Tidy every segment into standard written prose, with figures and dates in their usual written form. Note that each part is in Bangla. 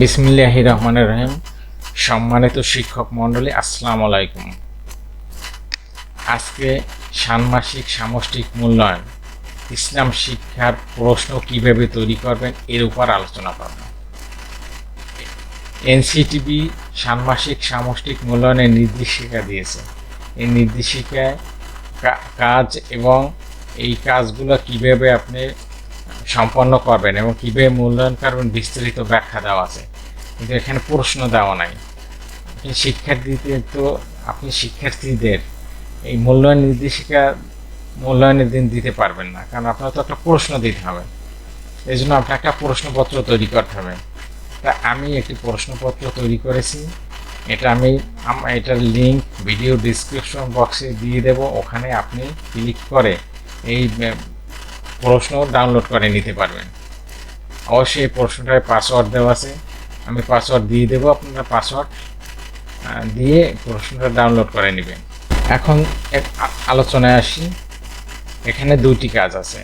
বিসমিল্লাহির রহমানির রহিম। সম্মানিত শিক্ষক মণ্ডলী, আসসালামু আলাইকুম। আজকে ষান্মাসিক সামষ্টিক মূল্যায়ন ইসলাম শিক্ষার প্রশ্ন কিভাবে তৈরি করবেন এর উপর আলোচনা করব। এনসিটিবি ষান্মাসিক সামষ্টিক মূল্যায়নের নির্দেশিকা দিয়েছে। এই নির্দেশিকায় কাজ এবং এই কাজগুলো কিভাবে আপনি সম্পন্ন করবেন এবং কীভাবে মূল্যায়ন করবেন বিস্তারিত ব্যাখ্যা দেওয়া আছে, কিন্তু এখানে প্রশ্ন দেওয়া নাই। আপনি শিক্ষার্থীদের এই মূল্যায়ন নির্দেশিকা মূল্যায়নের দিন দিতে পারবেন না, কারণ আপনার তো একটা প্রশ্ন দিতে হবে। এই জন্য আপনার একটা প্রশ্নপত্র তৈরি করতে হবে। তা আমি একটি প্রশ্নপত্র তৈরি করেছি। এটার লিঙ্ক ভিডিও ডিসক্রিপশন বক্সে দিয়ে দেব। ওখানে আপনি ক্লিক করে এই প্রশ্ন ডাউনলোড করে নিতে পারবেন। অবশ্যই এই প্রশ্নটায় পাসওয়ার্ড দেওয়া আছে, আমি পাসওয়ার্ড দিয়ে দেবো। আপনারা পাসওয়ার্ড দিয়ে প্রশ্নটা ডাউনলোড করে নেবেন। এখন আলোচনায় আসি। এখানে দুটি কাজ আছে,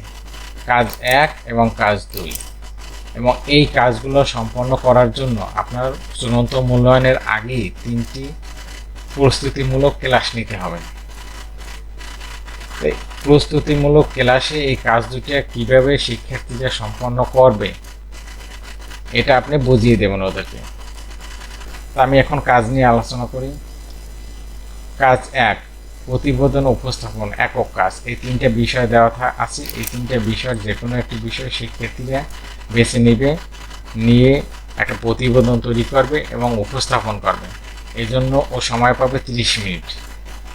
কাজ 1 এবং কাজ 2, এবং এই কাজগুলো সম্পন্ন করার জন্য আপনার চূড়ান্ত মূল্যায়নের আগেই 3টি প্রস্তুতিমূলক ক্লাস নিতে হবে। প্রস্তুতিমূলক ক্লাসে এই কাজ দুটি কীভাবে শিক্ষার্থীরা সম্পন্ন করবে এটা আপনি বুঝিয়ে দেবেন ওদেরকে। তো আমি এখন কাজ নিয়ে আলোচনা করি। কাজ 1, প্রতিবেদন উপস্থাপন একক কাজ। এই 3টে বিষয় দেওয়া আছে। এই 3টে বিষয়ের যে কোনো একটি বিষয় শিক্ষার্থীরা বেছে নিয়ে একটা প্রতিবেদন তৈরি করবে এবং উপস্থাপন করবে। এই জন্য ও সময় পাবে 30 মিনিট।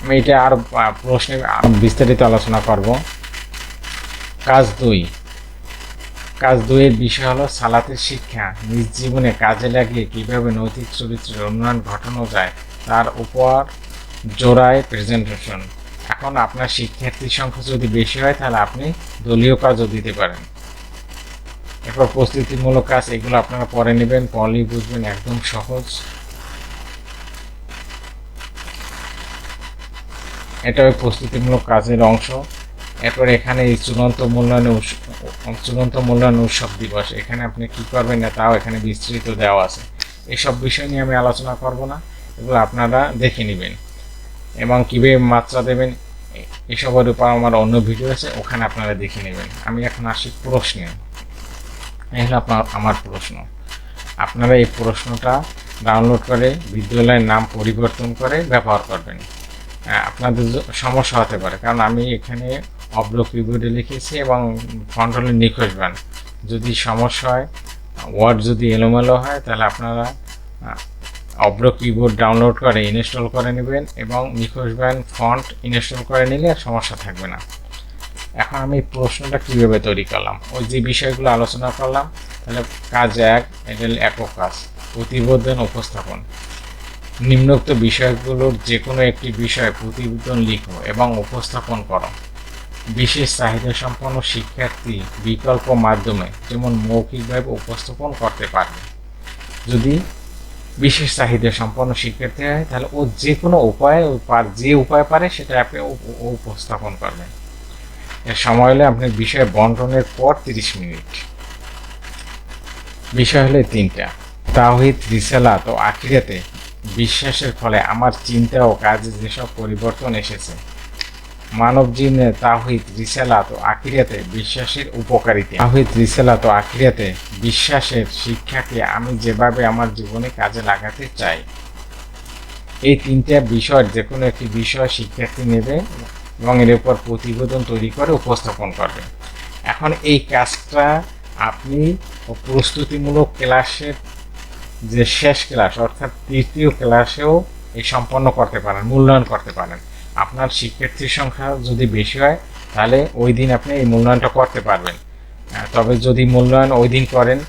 আমি এটা আর প্রশ্নে বিস্তারিত আলোচনা করব। কাজ 2, কাজ 2-এর বিষয় হলো সালাতের শিক্ষা নিজ জীবনে কাজে লাগিয়ে কীভাবে নৈতিক চরিত্রের উন্নয়ন ঘটানো যায় তার উপর জোড়ায় প্রেজেন্টেশন। এখন আপনার শিক্ষার্থীর সংখ্যা যদি বেশি হয় তাহলে আপনি দলীয় কাজও দিতে পারেন। এরপর প্রস্তুতিমূলক কাজ, এগুলো আপনারা পরে নেবেন, পড়লেই বুঝবেন, একদম সহজ। এটা ওই প্রস্তুতিমূলক কাজের অংশ। এরপর এখানে এই চূড়ান্ত মূল্যায়ন উৎসব দিবস, এখানে আপনি কি করবেন না তাও এখানে বিস্তৃত দেওয়া আছে। এসব বিষয় নিয়ে আমি আলোচনা করব না, এগুলো আপনারা দেখে নেবেন। এবং কীভাবে মাত্রা দেবেন এসবের উপর আমার অন্য ভিডিও আছে, ওখানে আপনারা দেখে নেবেন। আমি এখন আসি প্রশ্নে। এই হলো আমার প্রশ্ন। আপনারা এই প্রশ্নটা ডাউনলোড করে বিদ্যালয়ের নাম পরিবর্তন করে ব্যবহার করবেন। আপনাদের সমস্যা হতে পারে, কারণ আমি এখানে অব্র কিবোর্ডে লিখেছি এবং ফন্ট হলে নিখোঁজ ব্যান। যদি সমস্যা হয়, ওয়ার্ড যদি এলোমেলো হয়, তাহলে আপনারা অব্র কিবোর্ড ডাউনলোড করে ইনস্টল করে নেবেন এবং নিখোঁজ ব্যান ফন্ট ইনস্টল করে নিলে আর সমস্যা থাকবে না। এখন আমি প্রশ্নটা কীভাবে তৈরি করলাম, ওই যে বিষয়গুলো আলোচনা করলাম। তাহলে কাজ 1, এটা একক কাজ, প্রতিবেদন উপস্থাপন। নিম্নোক্ত বিষয়গুলোর যে কোনো একটি বিষয়ে প্রতিবেদন লিখো এবং উপস্থাপন করো। বিশেষ চাহিদা সম্পন্ন শিক্ষার্থী বিকল্প মাধ্যমে যেমন মৌখিকভাবে উপস্থাপন করতে পারবে। যদি বিশেষ চাহিদা সম্পন্ন শিক্ষার্থী হয় তাহলে ও যে কোনো উপায়ে যে উপায় পারে সেটা আপনি উপস্থাপন করবেন। এর সময় হলে আপনার বিষয় বন্টনের পর 30 মিনিট। বিষয় হলে 3টা, তাওহীদ, রিসালাত ও আখিরাতে বিশ্বাসের ফলে আমার চিন্তা ও কাজে যেসব পরিবর্তন এসেছে। মানব জীবনে তাওহীদ, রিসালাত ও আখিরাতে বিশ্বাসের উপকারিতা। তাওহীদ, রিসালাত ও আখিরাতে বিশ্বাসের শিক্ষাকে আমি যেভাবে আমার জীবনে কাজে লাগাতে চাই। এই 3টা বিষয়ের যে কোনো একটি বিষয় শিক্ষার্থী নেবে এবং এর উপর প্রতিবেদন তৈরি করে উপস্থাপন করবে। এখন এই কাজটা আপনি প্রস্তুতিমূলক ক্লাসের যে শেষ ক্লাস অর্থাৎ 3য় ক্লাসেও এই সম্পন্ন করতে পারেন, মূল্যায়ন করতে পারেন। আপনার শিক্ষার্থীর সংখ্যা যদি বেশি হয় তাহলে ওই দিন আপনি এই মূল্যায়নটা করতে পারবেন। তবে যদি মূল্যায়ন ওই দিন করেন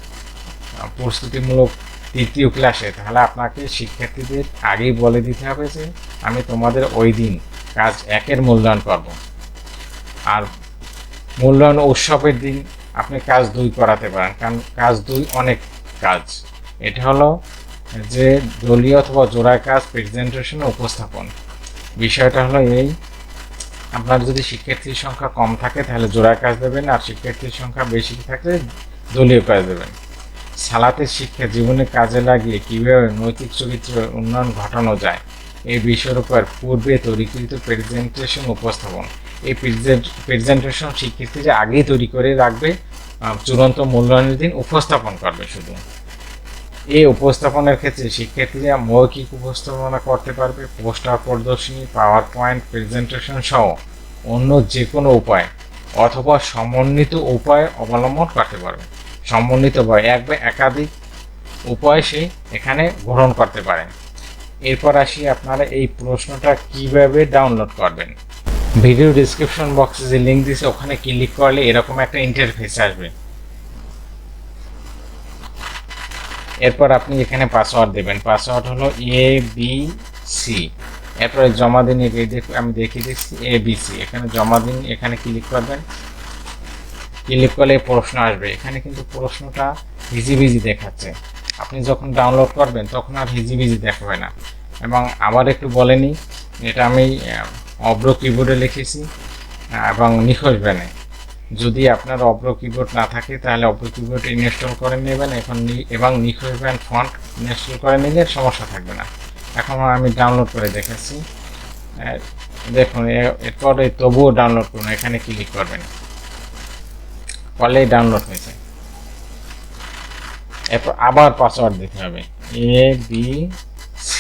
প্রস্তুতিমূলক 3য় ক্লাসে, তাহলে আপনাকে শিক্ষার্থীদের আগেই বলে দিতে হবে যে আমি তোমাদের ওই দিন কাজ 1-এর মূল্যায়ন করব। আর মূল্যায়ন উৎসবের দিন আপনি কাজ 2 করাতে পারেন, কারণ কাজ 2 অনেক কাজ। এটা হলো যে দলীয় অথবা জোড়ায় কাজ, প্রেজেন্টেশন উপস্থাপন। বিষয়টা হলো এই, আপনার যদি শিক্ষার্থীর সংখ্যা কম থাকে তাহলে জোড়ায় কাজ দেবেন, আর শিক্ষার্থীর সংখ্যা বেশি থাকলে দলীয় কাজ দেবেন। সালাতের শিক্ষা জীবনে কাজে লাগিয়ে কীভাবে নৈতিক চরিত্রের উন্নয়ন ঘটানো যায় এই বিষয়ের উপর পূর্বে তৈরিকৃত প্রেজেন্টেশন উপস্থাপন। এই প্রেজেন্টেশন শিক্ষার্থীরা আগেই তৈরি করে রাখবে, চূড়ান্ত মূল্যায়নের দিন উপস্থাপন করবে। শুধু এই উপস্থাপনের ক্ষেত্রে শিক্ষার্থীরা মৌখিক উপস্থাপনা করতে পারবে, পোস্টার প্রদর্শনী, পাওয়ার পয়েন্ট প্রেজেন্টেশন সহ অন্য যে কোনো উপায় অথবা সমন্বিত উপায় অবলম্বন করতে পারবে। সমন্বিত বা এক বা একাধিক উপায় সে এখানে গ্রহণ করতে পারেন। এরপর আসি আপনারা এই প্রশ্নটা কিভাবে ডাউনলোড করবেন। ভিডিও ডিসক্রিপশন বক্সে যে লিঙ্ক দিয়েছে ওখানে ক্লিক করলে এরকম একটা ইন্টারফেস আসবে। এরপর আপনি এখানে পাসওয়ার্ড দেবেন। পাসওয়ার্ড হলো ABC। এরপরে জমা দিন, আমি দেখিয়ে দিচ্ছি ABC। এখানে জমা দিন, এখানে ক্লিক করবেন। ক্লিক করলে প্রশ্ন আসবে। এখানে কিন্তু প্রশ্নটা হিজিবিজি দেখাচ্ছে। আপনি যখন ডাউনলোড করবেন তখন আর হিজিবিজি দেখাবে না। এবং আবার একটু বলে নিই, এটা আমি অব্র কিবোর্ডে লিখেছি এবং নিখোঁজ ব্যানে। যদি আপনার অব্র কিবোর্ড না থাকে তাহলে অব্র কিবোর্ড ইনস্টল করে নেবেন এবং নিখোঁজ ব্যান ফন্ট ইনস্টল করে নিলে সমস্যা থাকবে না। এখন আমি ডাউনলোড করে দেখাচ্ছি। দেখুন, এরপরে তবুও ডাউনলোড করুন, এখানে ক্লিক করবেন, করলেই ডাউনলোড হয়েছে। এরপর আবার পাসওয়ার্ড দিতে হবে ABC,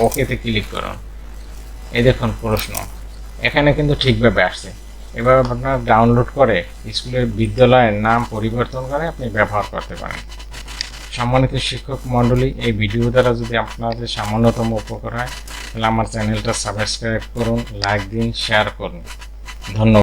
ওকেতে ক্লিক করুন। এই দেখুন প্রশ্ন এখানে কিন্তু ঠিকভাবে আসছে। এবার আপনার ডাউনলোড করে স্কুলের বিদ্যালয়ের নাম পরিবর্তন করে আপনি ব্যবহার করতে পারেন। সম্মানিত শিক্ষক মণ্ডলী, এই ভিডিও দ্বারা যদি আপনাদের সামান্যতম উপকার হয় তাহলে আমার চ্যানেলটা সাবস্ক্রাইব করুন, লাইক দিন, শেয়ার করুন। ধন্যবাদ।